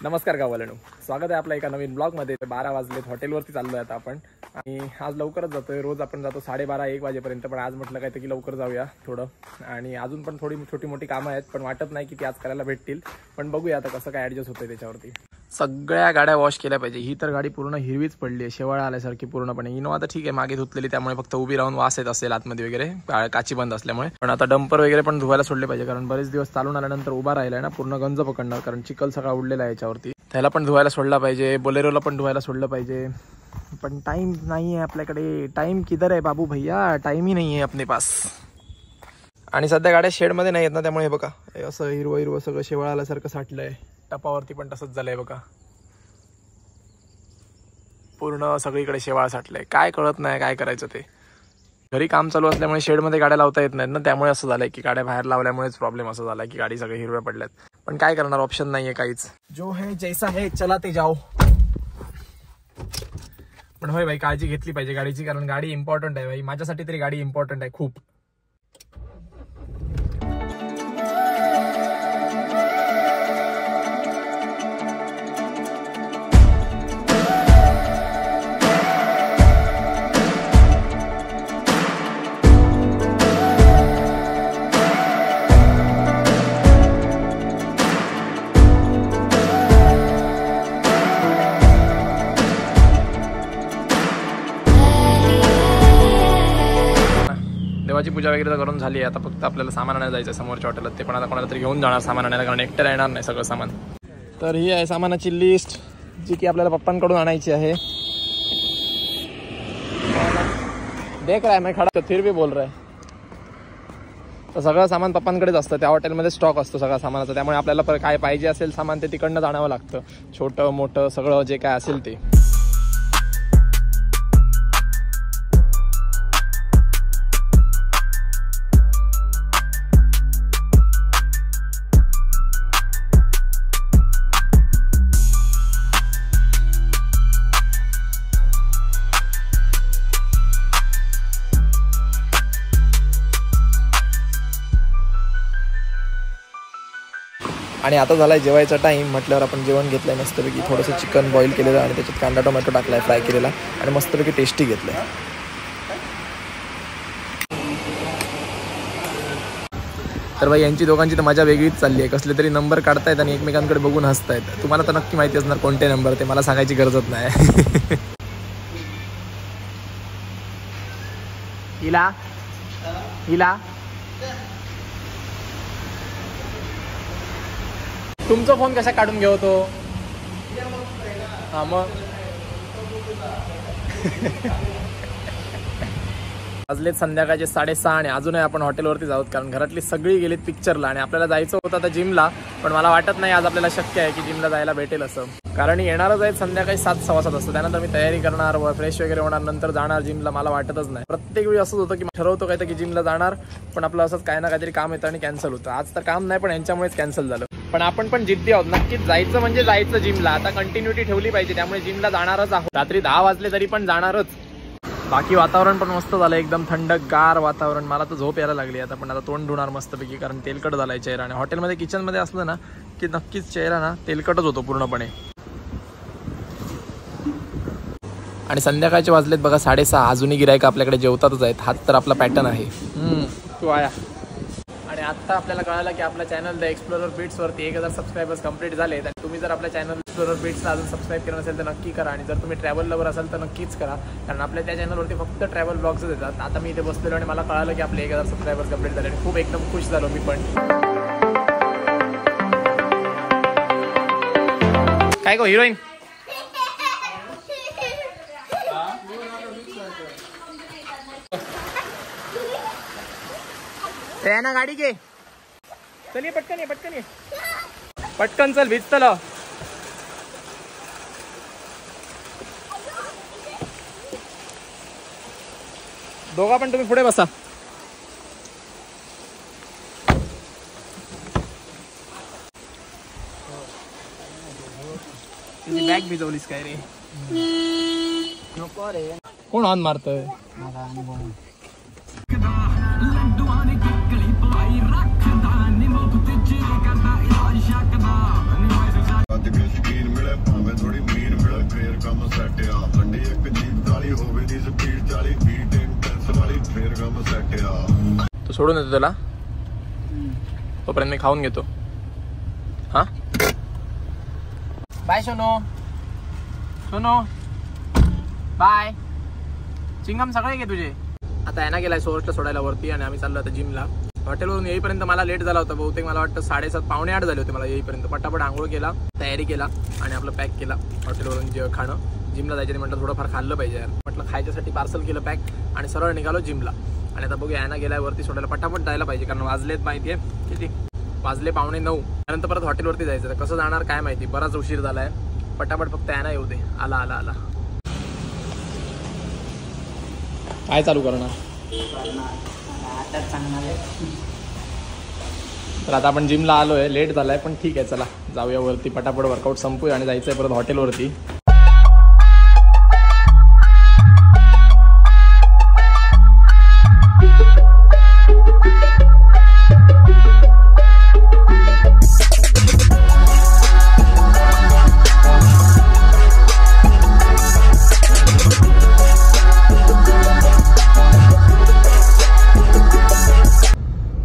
नमस्कार गाववाल्यांनो, स्वागत आहे आपल्या एका नवीन ब्लॉगमध्ये। 12 वाजलेत, हॉटेलवरती चाललोय आता आपण आणि आज लवकरच जातोय। रोज आपण जातो 12:30-1 वाजेपर्यंत, पण आज म्हटलं काय की लवकर जाऊया थोडं। आणि अजून पण थोडी छोटी मोठी कामं आहेत, पण वाटत नाही की ती आज करायला भेटतील, पण बघूया आता कसं काय ॲडजस्ट होतंय त्याच्यावरती। सगळ्या गाड्या वॉश केल्या पाहिजे। ही तर गाडी पूर्ण हिरवीच पडली आहे, शेवाळा आल्यासारखी पूर्णपणे। इनोवा तर ठीक आहे, मागे धुतलेली, त्यामुळे फक्त उभी राहून वास येत असेल आतमध्ये वगैरे, काची बंद असल्यामुळे। पण आता डंपर वगैरे पण धुवायला सोडले पाहिजे, कारण बरेच दिवस चालून आल्यानंतर उभा राहिलाय ना, पूर्ण गंज पकडणार, कारण चिखल सगळा उडलेला आहे याच्यावरती। त्याला पण धुवायला सोडला पाहिजे, बोलेरोला पण धुवायला सोडलं पाहिजे, पण टाइम नाही आहे आपल्याकडे। टाइम किधर आहे बाबू भैया, टाइम ही नाही आहे अपने पास। आणि सध्या गाड्या शेडमध्ये नाही आहेत ना, त्यामुळे बघा असं हिरवं हिरवं सगळं शेवाळ आल्यासारखं साठलंय। टपावरती पण तसंच झालंय बघा, पूर्ण सगळीकडे शेवाळ साठलंय। काय कळत नाही काय करायचं ते। घरी काम चालू असल्यामुळे शेडमध्ये गाड्या लावता येत नाहीत ना, त्यामुळे असं झालंय की गाड्या बाहेर लावल्यामुळेच प्रॉब्लेम असं झालाय की गाडी सगळे हिरव्या पडल्यात। पण काय करणार, ऑप्शन नाहीये काहीच। जो है जैसा है चलाते जाओ। पण होय भाई, काळजी घेतली पाहिजे गाडीची, कारण गाडी इम्पॉर्टंट आहे भाई। माझ्यासाठी तरी गाडी इम्पॉर्टंट आहे खूप। देवाची पूजा वगैरे करून झाली आहे, आता फक्त आपल्याला सामान आणायला जायचं समोरच्या हॉटेलात। ते पण आता कोणाला तरी घेऊन जाणार सामान आणायला, कारण एकट्याला येणार नाही सगळं सामान। तर ही आहे सामानाची लिस्ट, जी की आपल्याला पप्पांकडून आणायची आहे। देख रहा है मैं खड़ा तो फिर भी बोल रहा है। तर सगळं सामान पप्पांकडेच असतं, त्या हॉटेलमध्ये स्टॉक असतो सगळ्या सामानाचा, त्यामुळे आपल्याला काय पाहिजे असेल सामान ते तिकडनं आणावं लागतं, छोटं मोठं सगळं जे काय असेल ते। आणि आता झालाय जेवायचा टाइम, म्हटल्यावर आपण जेवण घेतलंय मस्तपैकी। थोडंसं चिकन बॉईल केलेलं आणि त्याच्यात कांदा टोमॅटो टाकलाय फ्राय केलेला, आणि मस्तपैकी टेस्टी घेतलंय। तर भाई यांची दोघांची तर मजा वेगळीच चालली आहे। कसले तरी नंबर काढतायत आणि एकमेकांकडे बघून हसतायत। तुम्हाला तर नक्की माहिती असणार कोणते नंबर, ते मला सांगायची गरजच नाही। हिला हिला तुमचा फोन कसा काढून घेऊ तो? हा मग वाजलेत संध्याकाळचे 6:30 आणि अजूनही आपण हॉटेलवरती जाऊत, कारण घरातली सगळी गेलीत पिक्चरला आणि आपल्याला जायचं होतं आता जिमला। पण मला वाटत नाही आज आपल्याला शक्य आहे की जिमला जायला भेटेल असं, कारण येणारच आहेत संध्याकाळी 7-7:15 असतं। त्यानंतर मी तयारी करणार व फ्रेश वगैरे होणार, नंतर जाणार जिमला। मला वाटतच नाही, प्रत्येक वेळी असंच होतं की ठरवतो काय तर की जिमला जाणार, पण आपलं असंच काय ना काहीतरी काम येतं आणि कॅन्सल होतं। आज तर काम नाही, पण यांच्यामुळेच कॅन्सल झालं। पण आपण पण जिद्दी आहोत, नक्कीच जायचं म्हणजे जायचं जिमला। आता कंटिन्युटी ठेवली पाहिजे, त्यामुळे जिमला जाणारच आहोत। रात्री 10 वाजले तरी पण जाणारच। बाकी वातावरण पण मस्त झालं, एकदम थंडगार वातावरण। मला तर झोप यायला लागली आता, पण आता तोंड धुणार मस्तपैकी, कारण तेलकट झालाय चेहरा। आणि हॉटेलमध्ये किचनमध्ये असलं ना की नक्कीच चेहरा ना तेलकटच होतो पूर्णपणे। आणि संध्याकाळचे वाजलेत बघा 6:30, अजूनही गिरायक आपल्याकडे जेवतातच आहेत। हाच तर आपला पॅटर्न आहे। तू आया। आणि आता आपल्याला कळालं की आपल्या चॅनल द एक्सप्लोरर बीट्सवरती 1000 सबस्क्रायबर्स कंप्लीट झाले। आणि तुम्ही जर आपल्या चॅनल एक्सप्लोरर बीट्सला अजून सबस्क्राईब केलं नसेल तर नक्की करा, आणि जर तुम्ही ट्रॅव्हल लवर असाल तर नक्कीच करा, कारण आपल्या त्या चॅनलवरती फक्त ट्रॅव्हल ब्लॉग्स येतात। आता मी इथे बसलेलो आणि मला कळालं की आपले 1000 सबस्क्रायबर्स कंप्लीट झाले, आणि खूप एकदम खुश झालो मी पण। काय गो हिरोईन, ना गाडी घे, चल ये पटकन ये, पटकन ये, पटकन चल, भिजतल। दोघा पण तुम्ही पुढे बसा। तुझी बॅग भिजवलीस काय रे? नको रे, कोण ऑन मारतोय? सोडून येतो तुला, तोपर्यंत मी खाऊन घेतो. हा बाय सोनो, सोनो बाय. चिंगम सगळे घे तुझे. आता यांना गेलाय सोर्सला सोडायला वरती आणि आम्ही चाललो आता जिमला. हॉटेलवरून येईपर्यंत मला लेट झाला होता, बहुतेक मला वाटतं 7:30 पावणे 8 झाले होते मला येईपर्यंत. पटापट आंघोळ केला, तयारी केला आणि आपलं पॅक केला हॉटेलवरून जे खाणं. जिमला जायचं म्हटलं थोडंफार खाल्लं पाहिजे यार, म्हटलं खायच्यासाठी पार्सल केलं पॅक आणि सरळ निघालो जिमला. आणि आता बघूया यांना गेलाय वरती सोडायला, पटापट जायला पाहिजे कारण वाजलेत माहिती आहे किती वाजले 8:45. त्यानंतर परत हॉटेलवरती जायचं, कसं जाणार काय माहिती, बराच उशीर झालाय. पटापट फक्त यांना येऊ दे. आला आला आला. काय चालू करणार तर आता आपण जिमला आलोय, लेट झालाय पण ठीक आहे, चला जाऊया वरती पटापट वर्कआउट संपूया आणि जायचंय परत हॉटेलवरती.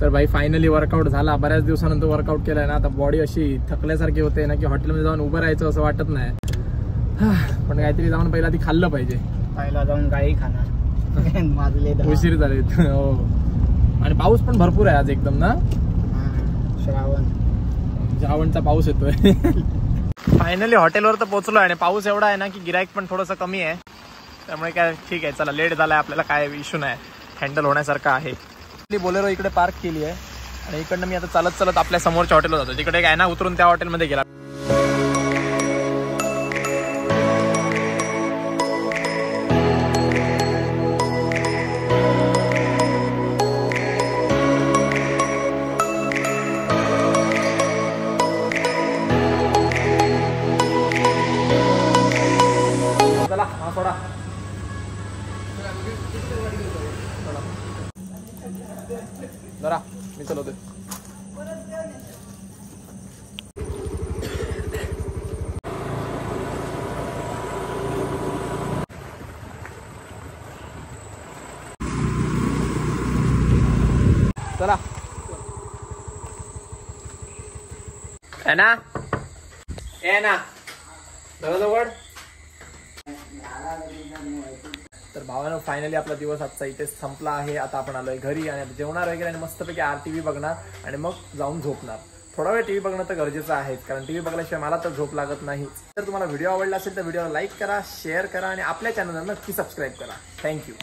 तर भाई फायनली वर्कआउट झाला. बऱ्याच दिवसानंतर वर्कआउट केलाय ना, आता बॉडी अशी थकल्यासारखी होते ना की हॉटेलमध्ये जाऊन उभं राहायचं असं वाटत नाही. पण काहीतरी जाऊन पहिला ती खाल्लं पाहिजे. पहिला जाऊन काही खाणार माझले उशीर झाले. हो आणि पाऊस पण भरपूर आहे आज एकदम ना. श्रावणचा पाऊस येतोय. फायनली हॉटेलवर तर पोहोचलोय आणि पाऊस एवढा आहे ना की गिराईक पण थोडंसं कमी आहे, त्यामुळे काय ठीक आहे. चला लेट झालाय, आपल्याला काय इश्यू नाही, हँडल होण्यासारखं आहे. बोलेरो इकडे पार्क केली आहे आणि इकडनं मी आता चालत चालत आपल्या समोरच्या हॉटेलला जातो. तिकडे काय ना उतरून त्या हॉटेलमध्ये गेला. चला हा सोडा. जरा मी चलवते. चला है ना, ए ना जवळ. तर भावानं फायनली आपला दिवस आजचा इथेच संपला आहे. आता आपण आलोय घरी आणि जेवणार वगैरे आणि मस्तपैकी RTV बघणार आणि मग जाऊन झोपणार. थोडा वेळ टीव्ही बघणं तर गरजेचं आहे कारण टीव्ही बघल्याशिवाय मला तर झोप लागत नाही. तर तुम्हाला व्हिडिओ आवडला असेल तर व्हिडिओला लाईक करा, शेअर करा आणि आपल्या चॅनलला नक्की सबस्क्राईब करा. थँक्यू.